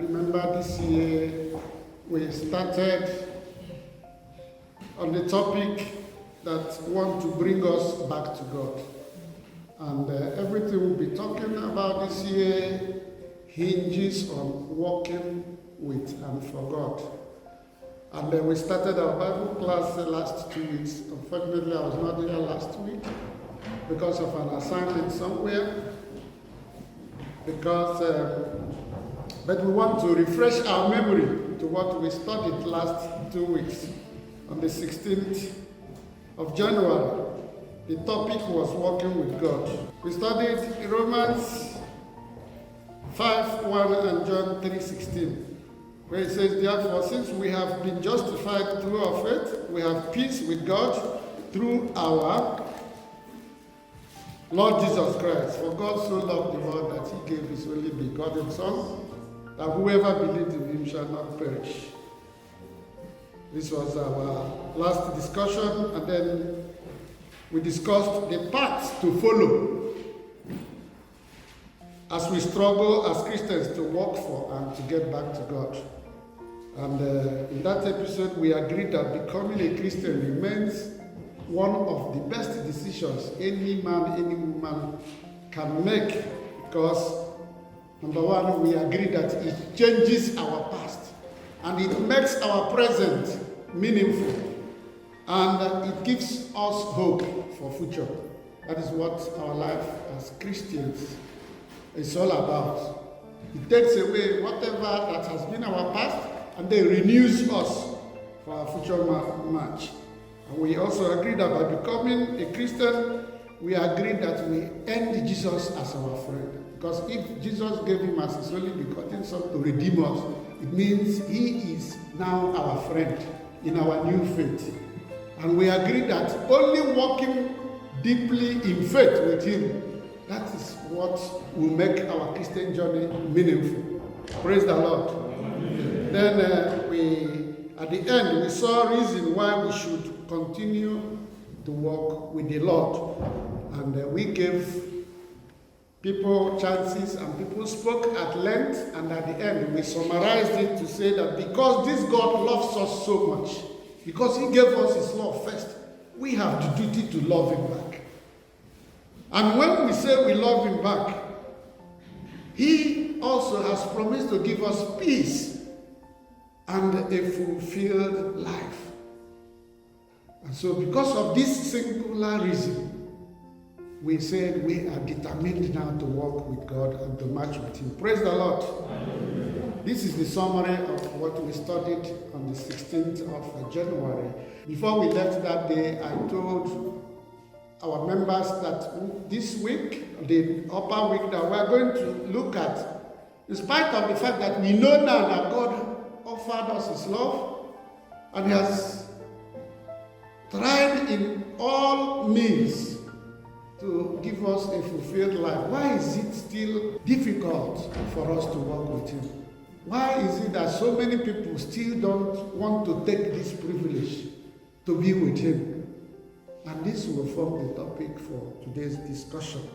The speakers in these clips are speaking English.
remember this year we started on the topic that want to bring us back to God. And everything we'll be talking about this year hinges on walking with and for God. And we started our Bible class the last 2 weeks. Unfortunately, I was not there last week because of an assignment somewhere. But we want to refresh our memory to what we studied last 2 weeks. On the 16th of January, the topic was walking with God. We studied Romans 5:1 and John 3:16, where it says, therefore, since we have been justified through our faith, we have peace with God through our Lord Jesus Christ. For God so loved the world that he gave his only begotten Son, that whoever believes in him shall not perish. This was our last discussion, and then we discussed the paths to follow as we struggle as Christians to work for and to get back to God. And in that episode, we agreed that becoming a Christian remains one of the best decisions any man, any woman can make, because number one, we agree that it changes our past and it makes our present meaningful, and it gives us hope for future. That is what our life as Christians is all about. It takes away whatever that has been our past and then renews us for our future march. And we also agree that by becoming a Christian, we agree that we end Jesus as our friend. Because if Jesus gave him as his only begotten Son to redeem us, it means he is now our friend in our new faith. And we agree that only walking deeply in faith with him, that is what will make our Christian journey meaningful. Praise the Lord. Amen. Then at the end, we saw a reason why we should continue to walk with the Lord. And we gave people chances, and people spoke at length, and at the end we summarized it to say that because this God loves us so much, because he gave us his love first, we have the duty to love him back. And when we say we love him back, he also has promised to give us peace and a fulfilled life. And so because of this singular reason, we said we are determined now to walk with God and to march with him. Praise the Lord. Amen. This is the summary of what we studied on the 16th of January. Before we left that day, I told our members that this week, the upper week, that we're going to look at, in spite of the fact that we know now that God offered us his love, and he has tried in all means to give us a fulfilled life. Why is it still difficult for us to walk with him? Why is it that so many people still don't want to take this privilege to be with him? And this will form the topic for today's discussion.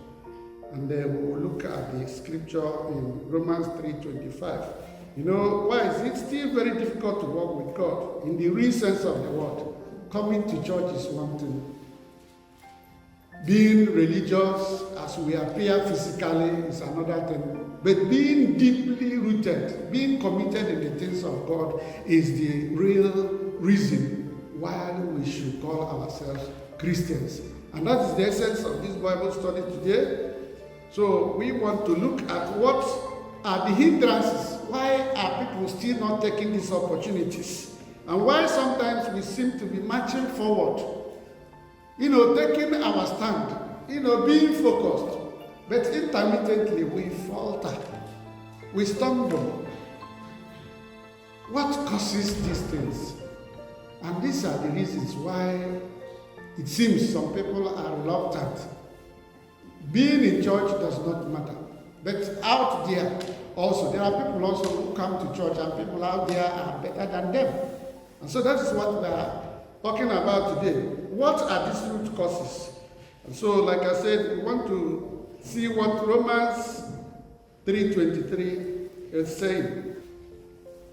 And then we will look at the scripture in Romans 3:25. You know, why is it still very difficult to walk with God? In the real sense of the word, coming to church is one thing. Being religious as we appear physically is another thing. But being deeply rooted, being committed in the things of God is the real reason why we should call ourselves Christians. And that is the essence of this Bible study today. So we want to look at what are the hindrances. Why are people still not taking these opportunities? And why sometimes we seem to be marching forward, taking our stand, being focused, but intermittently we falter, we stumble. What causes these things? And these are the reasons why it seems some people are reluctant. Being in church does not matter, but out there also, there are people also who come to church, and people out there are better than them. And so that is what we are talking about today. What are these root causes? And so, like I said, we want to see what Romans 3:23 is saying.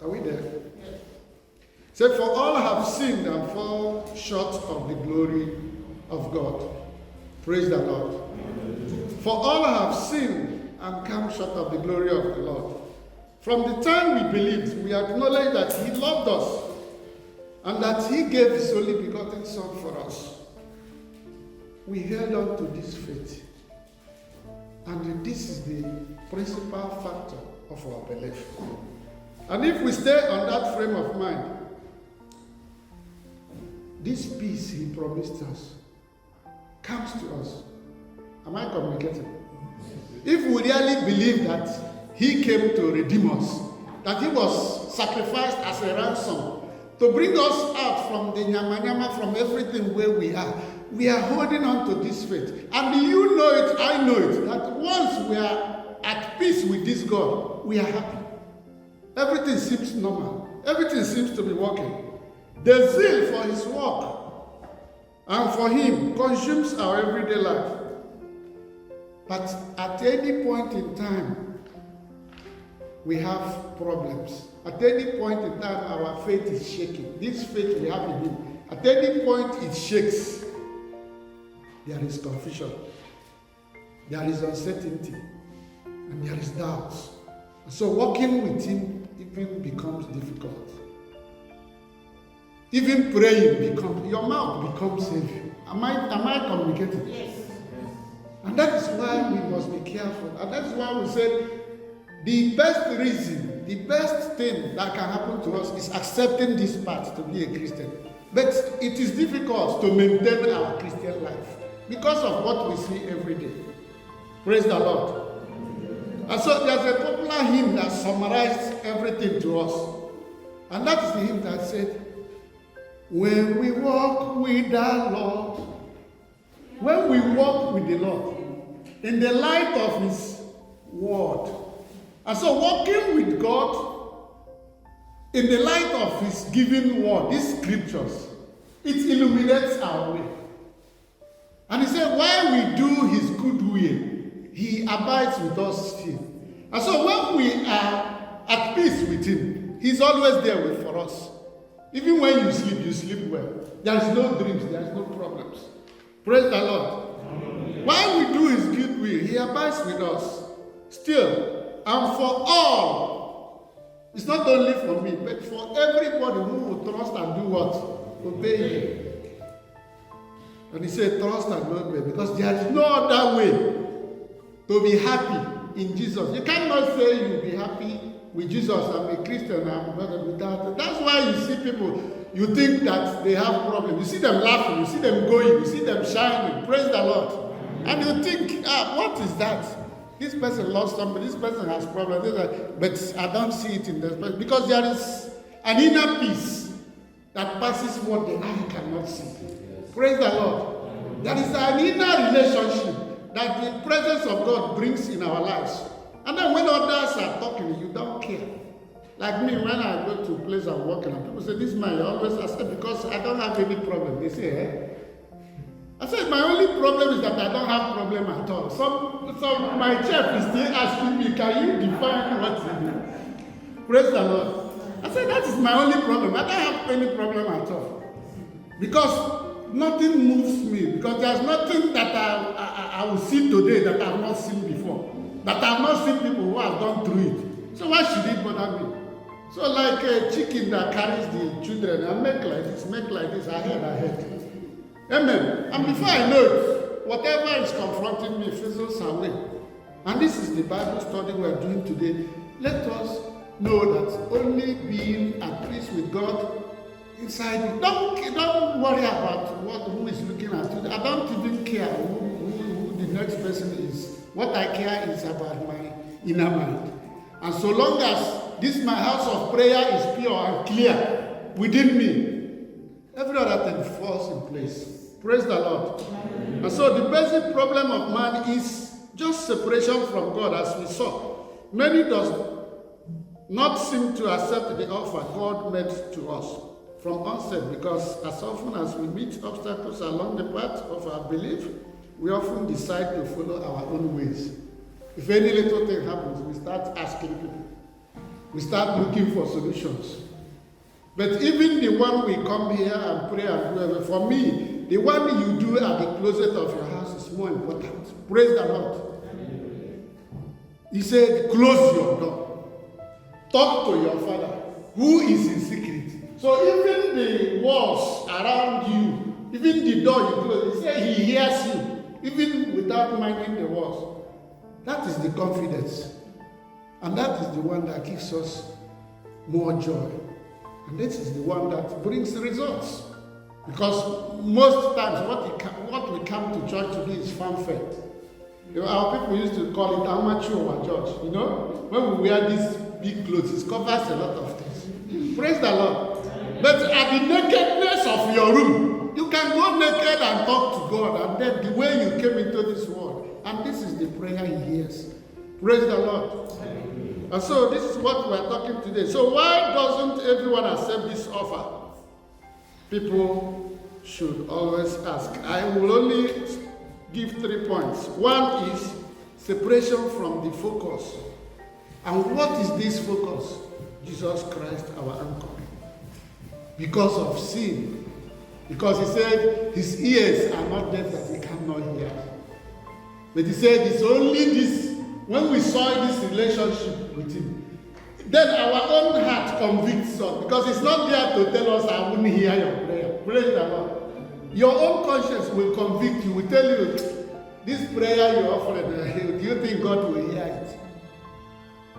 Are we there? Yes. Say, for all have sinned and fall short of the glory of God. Praise the Lord. Amen. For all have sinned and come short of the glory of the Lord. From the time we believed, we acknowledge that He loved us and that He gave His only begotten Son for us. We held on to this faith. And this is the principal factor of our belief. And if we stay on that frame of mind, this peace He promised us comes to us. Am I communicating? If we really believe that He came to redeem us, that He was sacrificed as a ransom to bring us out from the nyama from everything where we are holding on to this faith. And you know it, I know it, that once we are at peace with this God, we are happy. Everything seems normal. Everything seems to be working. The zeal for His work and for Him consumes our everyday life. But at any point in time, we have problems. At any point in time, our faith is shaking. This faith we have in Him, at any point it shakes. There is confusion. There is uncertainty. And there is doubts. So walking with Him even becomes difficult. Even praying becomes, your mouth becomes heavy. Am I communicating? Yes. And that is why we must be careful. And that's why we said the best reason, the best thing that can happen to us is accepting this path to be a Christian. But it is difficult to maintain our Christian life because of what we see every day. Praise the Lord. And so there's a popular hymn that summarized everything to us. And that is the hymn that said, when we walk with our Lord, when we walk with the Lord, in the light of His word. And so walking with God, in the light of His given word, these scriptures, it illuminates our way. And He said, while we do His good will, He abides with us still. And so when we are at peace with Him, He's always there for us. Even when you sleep well. There is no dreams, there is no problems. Praise the Lord. While we do His good will, He abides with us still. And for all, it's not only for me, but for everybody who will trust and do what? Obey Him. And He said, trust and obey, because there is no other way to be happy in Jesus. You cannot say you'll be happy with Jesus. I'm a Christian, I'm not without. That's why you see people, you think that they have problems. You see them laughing, you see them going, you see them shining. Praise the Lord. And you think, what is that? This person lost somebody, this person has problems, but I don't see it in this person. Because there is an inner peace that passes what the eye cannot see. Praise the Lord. There is an inner relationship that the presence of God brings in our lives. And then when others are talking, you don't care. Like me, when I go to a place I'm working, and people say, this man, you always, I say, because I don't have any problem. They say, eh? I said, my only problem is that I don't have problem at all. So my chef is still asking me, can you define what you do? Praise the Lord. I said, that is my only problem. I don't have any problem at all. Because nothing moves me. Because there's nothing that I will see today that I have not seen before. That I have not seen people who have gone through it. So why should it bother me? So like a chicken that carries the children, I make like this, ahead. Amen. And before I know it, whatever is confronting me fizzles away. And this is the Bible study we are doing today. Let us know that only being at peace with God inside you. Don't worry about who is looking at you. I don't even care who the next person is. What I care is about my inner mind. And so long as my house of prayer is pure and clear within me, every other thing falls in place. Praise the Lord. Amen. And so the basic problem of man is just separation from God, as we saw. Many does not seem to accept the offer God made to us from onset, because as often as we meet obstacles along the path of our belief, we often decide to follow our own ways. If any little thing happens, we start asking people. we start looking for solutions. But even the one we come here and pray and do, for me, the one you do at the closet of your house is more important. Praise the Lord. He said, close your door. Talk to your Father, who is in secret. So even the walls around you, even the door you close, he said he hears you, even without minding the walls. That is the confidence. And that is the one that gives us more joy. And this is the one that brings results. Because most times what we come to church to do is fanfare. You know, our people used to call it amateur church. You know, when we wear these big clothes, it covers a lot of things. Praise the Lord. But at the nakedness of your room, you can go naked and talk to God, and then the way you came into this world. And this is the prayer he hears. Praise the Lord. And so this is what we're talking today. So why doesn't everyone accept this offer? People should always ask. I will only give 3 points. One is separation from the focus. And what is this focus? Jesus Christ, our anchor. Because of sin. Because he said his ears are not deaf that he cannot hear. But he said it's only this. When we saw this relationship with him, then our own heart convicts us, because it's not there to tell us I wouldn't hear your prayer. Praise the Lord. Your own conscience will convict you, will tell you, this prayer you're offering, do you think God will hear it?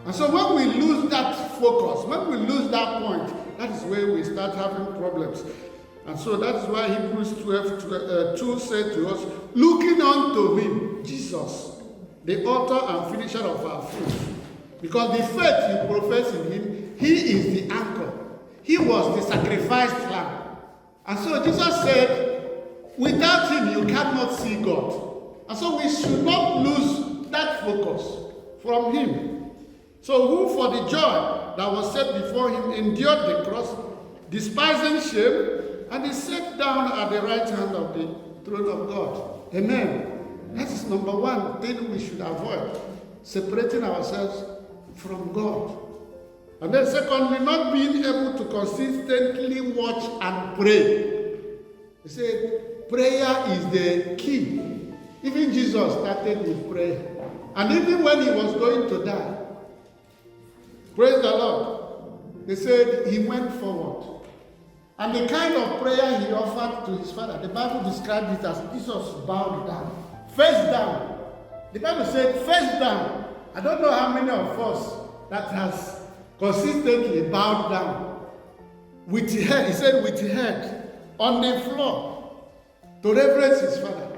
And so when we lose that focus, when we lose that point, that is where we start having problems. And so that is why Hebrews 12:2 said to us, looking unto him, Jesus, the author and finisher of our faith. Because the faith you profess in him, he is the anchor. He was the sacrificed lamb. And so Jesus said, without him you cannot see God. And so we should not lose that focus from him. So who for the joy that was set before him endured the cross, despising shame, and he sat down at the right hand of the throne of God. Amen. That is number one thing we should avoid, separating ourselves from God. And then secondly, not being able to consistently watch and pray. He said, prayer is the key. Even Jesus started with prayer. And even when he was going to die, praise the Lord, they said he went forward. And the kind of prayer he offered to his Father, the Bible described it as Jesus bowed down. Face down. The Bible said face down. I don't know how many of us that has consistently bowed down with the head. He said with the head on the floor to reverence his Father.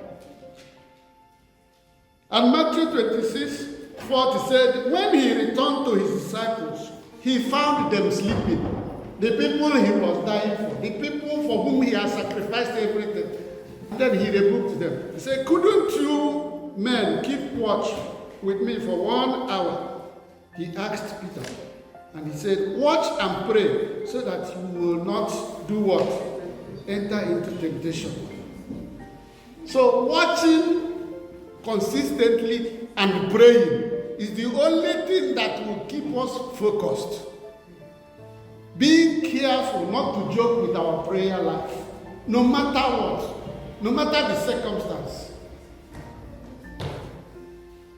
And Matthew 26:40 said, when he returned to his disciples, he found them sleeping. The people he was dying for, the people for whom he had sacrificed everything. And then he rebuked them. He said, couldn't you men keep watch with me for 1 hour? He asked Peter. And he said, watch and pray so that you will not do what? Enter into temptation. So watching consistently and praying is the only thing that will keep us focused. Being careful not to joke with our prayer life, no matter what. No matter the circumstance.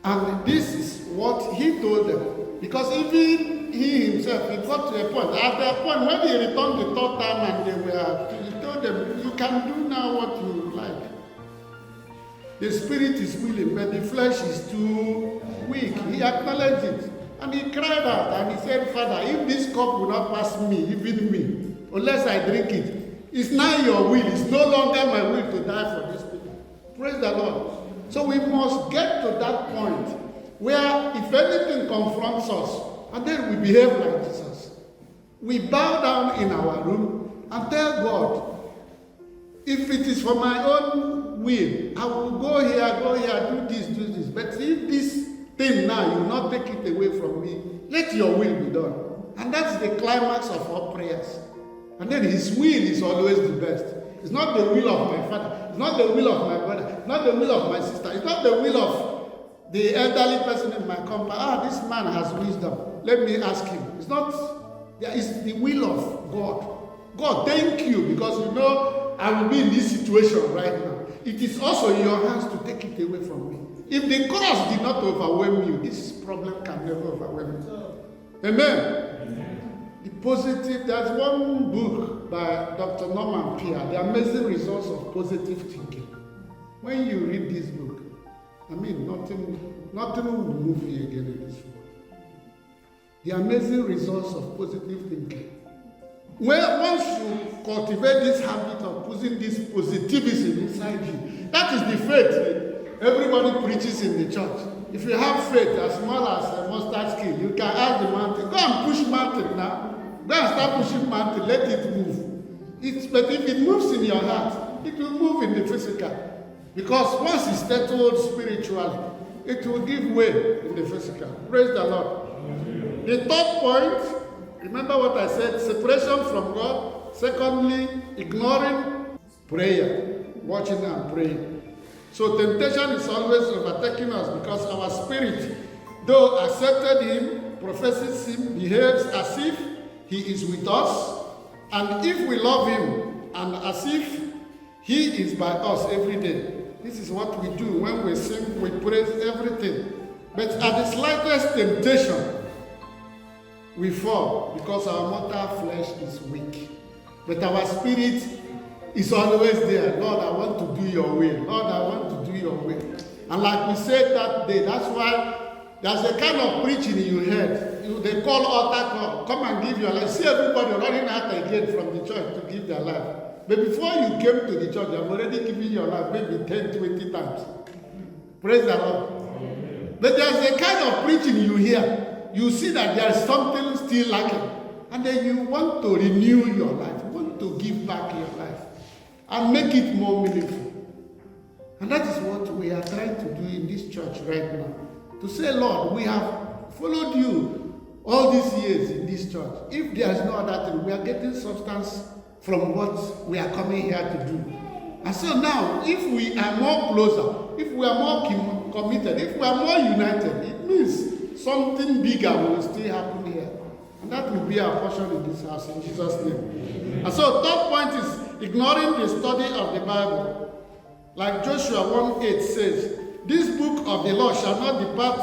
And this is what he told them. Because even he himself, he got to a point. At the point when he returned the third time and he told them, you can do now what you like. The spirit is willing, but the flesh is too weak. He acknowledged it. And he cried out and he said, Father, if this cup will not pass me, even me, unless I drink it, it's not your will. It's no longer my will to die for these people. Praise the Lord. So we must get to that point where if anything confronts us, and then we behave like Jesus. We bow down in our room and tell God, if it is for my own will, I will go here, do this. But if this thing now, you will not take it away from me, let your will be done. And that's the climax of our prayers. And then his will is always the best. It's not the will of my father. It's not the will of my brother. It's not the will of my sister. It's not the will of the elderly person in my company. This man has wisdom. let me ask him. It's not, it's the will of God. God, thank you, because you know I will be in this situation right now. It is also in your hands to take it away from me. If the cross did not overwhelm you, this problem can never overwhelm you. Amen. The positive, there's one book by Dr. Norman Peale, The Amazing Results of Positive Thinking. When you read this book, I mean, nothing will move you again in this world. The amazing results of positive thinking. Well, once you cultivate this habit of putting this positivism inside you, that is the faith everybody preaches in the church. If you have faith as small as a mustard seed, you can ask the mountain, go and push mountain now. Go and start pushing mountain, let it move. But if it moves in your heart, it will move in the physical. Because once it's settled spiritually, it will give way in the physical. Praise the Lord. The third point, remember what I said, separation from God. Secondly, ignoring prayer, watching and praying. So temptation is always overtaking us because our spirit, though accepted him, professes him, behaves as if he is with us, and if we love him, and as if he is by us every day. This is what we do when we sing, we praise everything. But at the slightest temptation, we fall because our mortal flesh is weak. But our spirit is always there. Lord, I want to do your will. Lord, I want to do your will. And like we said that day, that's why there's a kind of preaching you heard. They call altar call. Come and give your life. See everybody running out again from the church to give their life. But before you came to the church, you have already given your life maybe 10, 20 times. Praise the Lord. But there's a kind of preaching you hear. You see that there is something still lacking. And then you want to renew your life. You want to give back your life. And make it more meaningful. And that is what we are trying to do in this church right now. To say, Lord, we have followed you all these years in this church. If there is no other thing, we are getting substance from what we are coming here to do. And so now, if we are more closer, if we are more committed, if we are more united, it means something bigger will still happen here. And that will be our portion in this house, in Jesus' name. Amen. And so, third point is ignoring the study of the Bible. Like Joshua 1:8 says, this book of the law shall not depart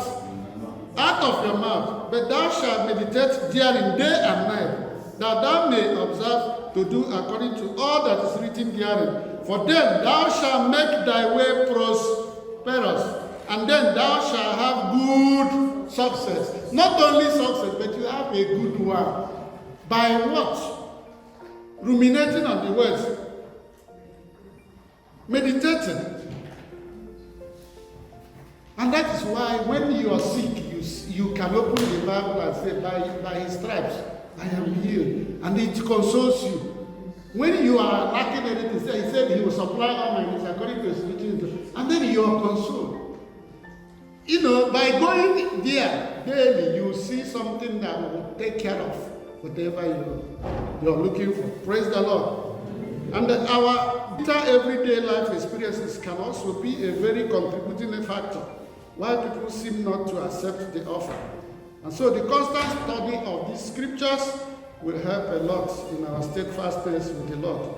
out of your mouth, but thou shalt meditate therein day and night, that thou may observe to do according to all that is written therein. For then thou shalt make thy way prosperous, and then thou shalt have good success. Not only success, but you have a good one. By what? Ruminating on the words. Meditating. And that is why when you are sick, you can open the Bible and say, by his stripes, I am healed. And it consoles you. When you are lacking anything, he said he will supply all my needs according to his riches. And then you are consoled. You know, by going there daily, you see something that will take care of whatever you're looking for. Praise the Lord. And our everyday life experiences can also be a very contributing factor why people seem not to accept the offer. And so the constant study of these scriptures will help a lot in our steadfastness with the Lord.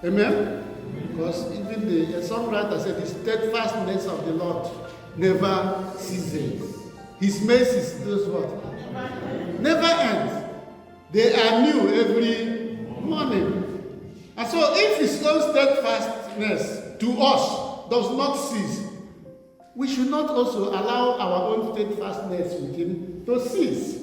Amen? Because even the songwriter said, the steadfastness of the Lord never ceases. His mercies, those what? Never ends. They are new every morning. And so if his own steadfastness to us does not cease, we should not also allow our own steadfastness with him to cease.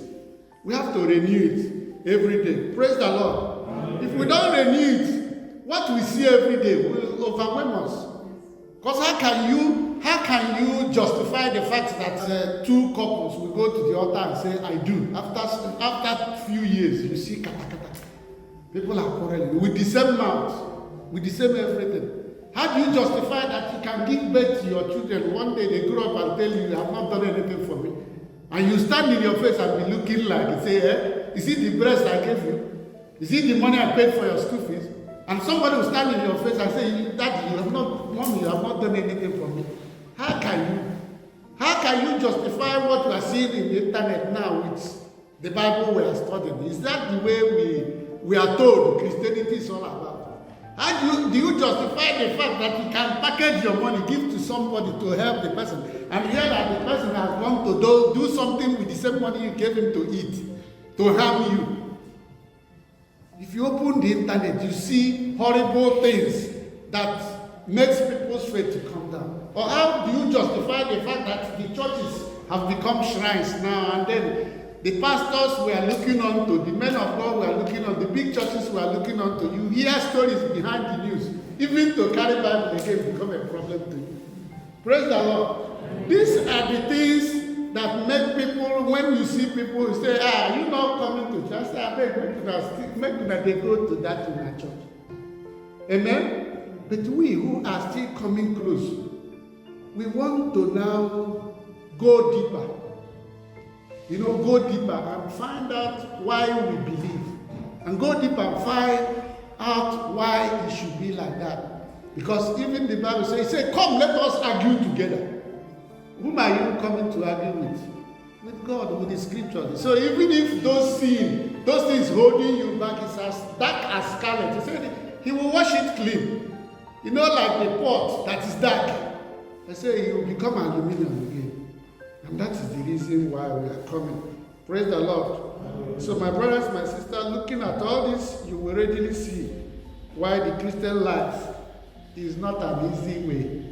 We have to renew it every day. Praise the Lord. If we don't renew it, what we see every day will overwhelm us. Because how can you justify the fact that two couples will go to the altar and say, I do? After a few years, you see kata kata. People are quarreling with the same mouth, with the same everything. How do you justify that you can give birth to your children? One day they grow up and tell you have not done anything for me. And you stand in your face and be looking like, you say, is it the breast I gave you? Is it the money I paid for your school fees? And somebody will stand in your face and say, Daddy, Mommy, you have not done anything for me. How How can you justify what you are seeing in the internet now with the Bible we are studying? Is that the way we are told Christianity is all about? How do you justify the fact that you can package your money, give to somebody to help the person, and hear that the person has gone to do something with the same money you gave him to eat, to harm you? If you open the internet, you see horrible things that makes people's faith to come down. Or how do you justify the fact that the churches have become shrines now, and then the pastors we are looking on to, the men of God we are looking on, the big churches we are looking on to, you hear stories behind the news. Even to carry Bible again become a problem to you. Praise the Lord. These are the things that make people, when you see people, you say, you're not coming to church. I beg, make they go to that in our church. Amen? But we who are still coming close, we want to now go deeper. Go deeper and find out why we believe. And go deeper and find out why it should be like that. Because even the Bible says, come, let us argue together. Whom are you coming to argue with? With God, with the scriptures. So even if those things holding you back is as dark as scarlet, he said he will wash it clean. Like the pot that is dark. I say you will become aluminium again. And that is the reason why we are coming. Praise the Lord. So my brothers, my sisters, looking at all this, you will readily see why the Christian life is not an easy way.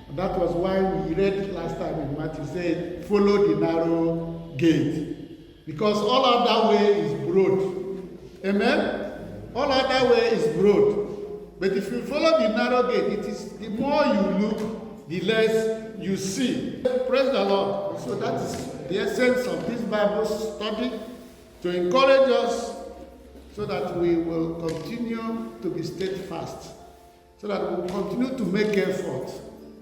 And that was why we read last time in Matthew, said, follow the narrow gate. Because all other way is broad. Amen? All other way is broad. But if you follow the narrow gate, it is the more you look, the less you see. Praise the Lord. So that is the essence of this Bible study, to encourage us so that we will continue to be steadfast, so that we will continue to make effort.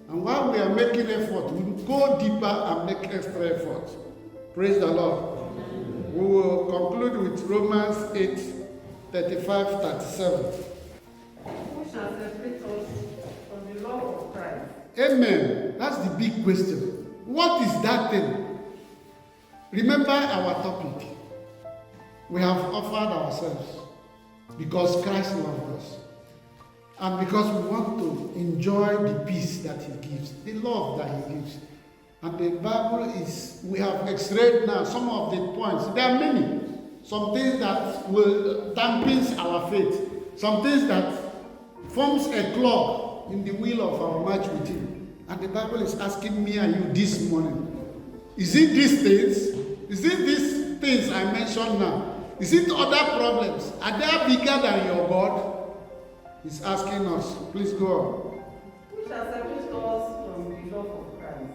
And while we are making effort, we will go deeper and make extra effort. Praise the Lord. We will conclude with Romans 8:35-37. Who shall separate us from the love of Christ? Amen. That's the big question. What is that thing? Remember our topic. We have offered ourselves because Christ loved us. And because we want to enjoy the peace that He gives, the love that He gives. And the Bible is, we have x-rayed now some of the points. There are many. Some things that will dampen our faith. Some things that forms a clog in the wheel of our march with Him. And the Bible is asking me and you this morning, is it these things? Is it these things I mentioned now? Is it other problems? Are they bigger than your God? He's asking us. Please go on. Who shall separate us from the love of Christ?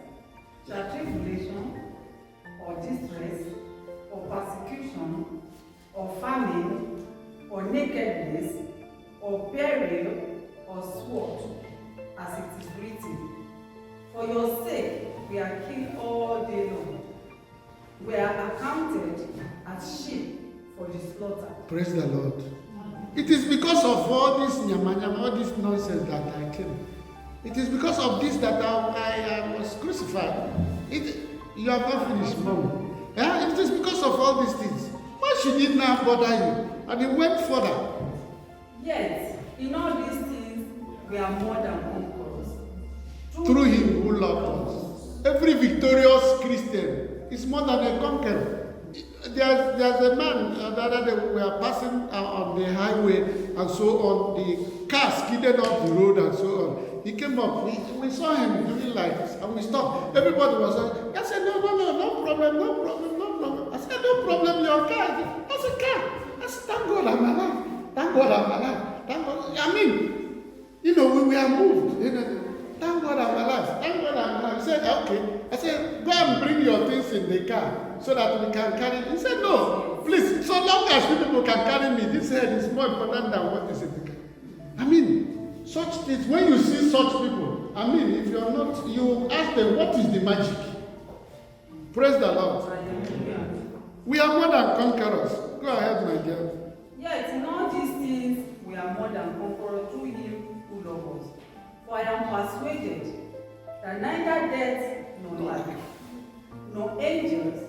Shall tribulation, or distress, or persecution, or famine, or nakedness, or peril, or sword, as it is written, for your sake we are killed all day long. We are accounted as sheep for the slaughter. Praise the Lord. It is because of all this nyamanyama, all this nonsense that I came. It is because of this that I was crucified. You have not finished, Mom. Yeah? It is because of all these things. Why should it now bother you? And he went further. Yet, in all these things, we are more than conquerors. Through Him who loved us. Every victorious Christian is more than a conqueror. There's a man, the other day we were passing on the highway and so on, the car skidded off the road and so on. He came up, we saw him doing like this and we stopped. Everybody was like, I said, no problem. I said, no problem, your car. I said, car. I said, thank God I'm alive. Thank God. I mean, we were moved. Thank God I'm alive. He said, okay. I said, go and bring your things in the car so that we can carry. He said, no, please, so long as you people can carry me, this head is more important than what is in the car. I mean, such things, when you see such people, I mean, if you're not, you ask them, what is the magic? Praise the Lord. We are more than conquerors. Go ahead, my dear. Yet in all these things, we are more than conquerors through Him who loves us. For I am persuaded that neither death nor life, nor angels,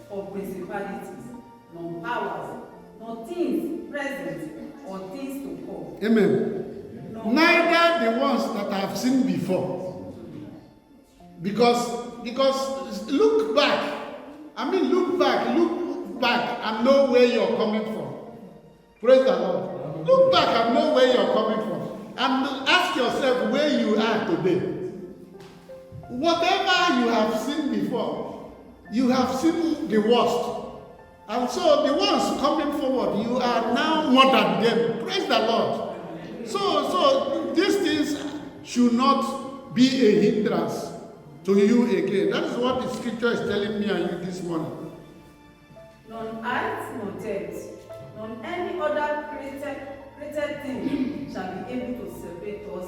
or principalities, nor powers, nor things present, or things to come. Amen. Neither the ones that I have seen before. Because look back. Look back and know where you're coming from. Praise the Lord. Look back and know where you're coming from. And ask yourself where you are today. Whatever you have seen before, you have seen the worst. And so the ones coming forward, you are now more than them. Praise the Lord. So these things should not be a hindrance to you again. That is what the scripture is telling me and you this morning. None height, nor depth, nor any other created thing shall be able to separate us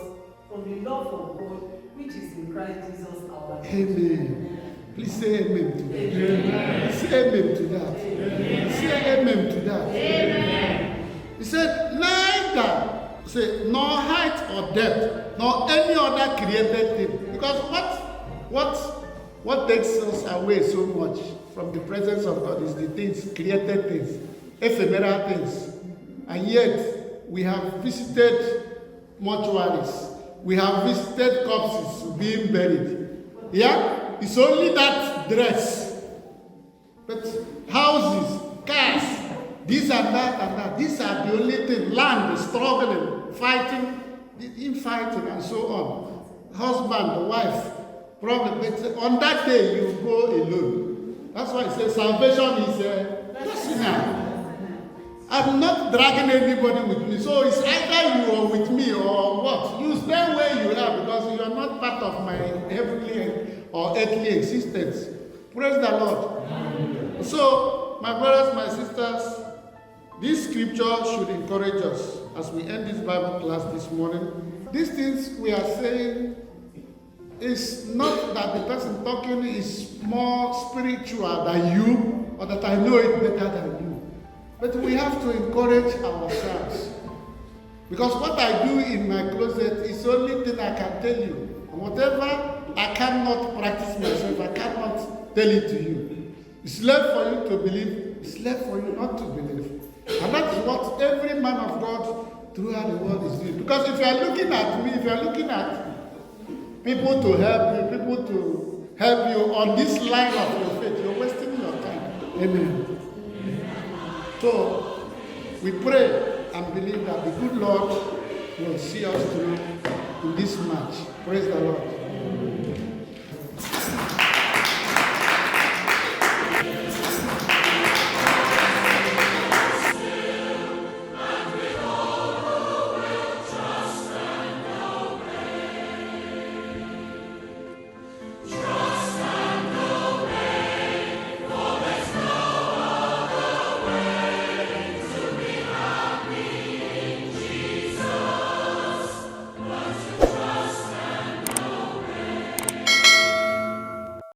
from the love of God, which is in Christ Jesus our Lord. Amen. Please say amen to that. Amen. Say amen to that. Amen. Say amen to that. Amen. He said, neither, nor height or depth, nor any other created thing. Because what takes us away so much from the presence of God is the things, created things, ephemeral things. And yet, we have visited mortuaries. We have visited corpses being buried. Yeah? It's only that dress. But houses, cars, this and that, these are the only things. Land, struggling, fighting, infighting, and so on. Husband, wife, problem. But on that day, you go alone. That's why it says salvation is personal. I'm not dragging anybody with me. So it's either you are with me or what. You stay where you are because you are not part of my heavenly or earthly existence. Praise the Lord. So, my brothers, my sisters, this scripture should encourage us as we end this Bible class this morning. These things we are saying is not that the person talking is more spiritual than you or that I know it better than you. But we have to encourage ourselves. Because what I do in my closet is the only thing I can tell you. And whatever I cannot practice myself, I cannot tell it to you. It's left for you to believe, it's left for you not to believe. And that is what every man of God throughout the world is doing. Because if you are looking at me, if you are looking at people to help you, people to help you on this line of your faith, you're wasting your time. Amen. So, we pray and believe that the good Lord will see us through in this match. Praise the Lord.